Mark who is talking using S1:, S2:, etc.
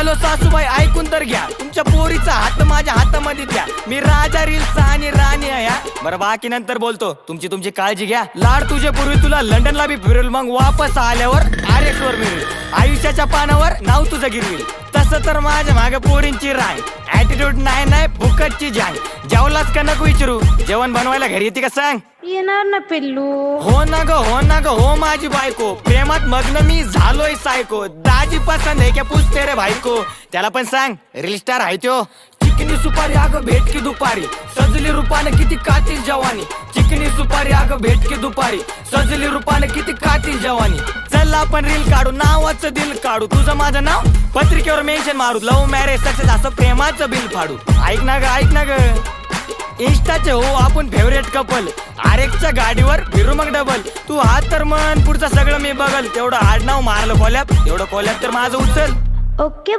S1: Hello सासूबाई, ऐकून तर घ्या, तुमच्या पोरीचा हात माझ्या हातामध्ये द्या. मी राजा रील्सचा आणि राणी आहे हा. बरं बाकी नंतर बोलतो, तुमची काळजी घ्या. लाड तुझे पूर्वी तुला लंडनला बी फिरल, मग वापस आल्यावर RX वर मिळेल. आयुष्याच्या पानावर नाव तुझं गिरविल. तसं तर माझ्या मागे पोरींची राय. ऍटिट्यूड नाही फुकटची जाय. जेवलास का नको विचारू, जेवण बनवायला घरी येते का सांग?
S2: येणार ना पिल्लू.
S1: हो ना ग हो माझी बायको. प्रेमात मग्न मी झालोय सायको. दाजी पसंद आहे क्या पूछते रे भाईको. त्याला पण सांग रील स्टार आहे त्यो. चिकनी सुपारी अगं भेट की दुपारी, सजली रूपाने किती कातील जवानी. चिकनी सुपारी अगं भेट की दुपारी, सजली रूपाने किती कातील जवानी. चल आपण रील काढू, नावाचं दिल काढू. तुझं माझं नाव पत्रिकेवर मेन्शन मारू. लव्ह मॅरेज सक्सेस असं प्रेमाचं बिल फाडू. ऐक ना ग इंस्टाचे हो आपण फेवरेट कपल. RX च्या गाडीवर फिरू मग डबल. तू हात तर मन, पुढचं सगळं मी बघल. तेवढं आडनाव मारलं कोल्याप, तेवढं कोल्याप तर माझं उचल.
S2: ओके.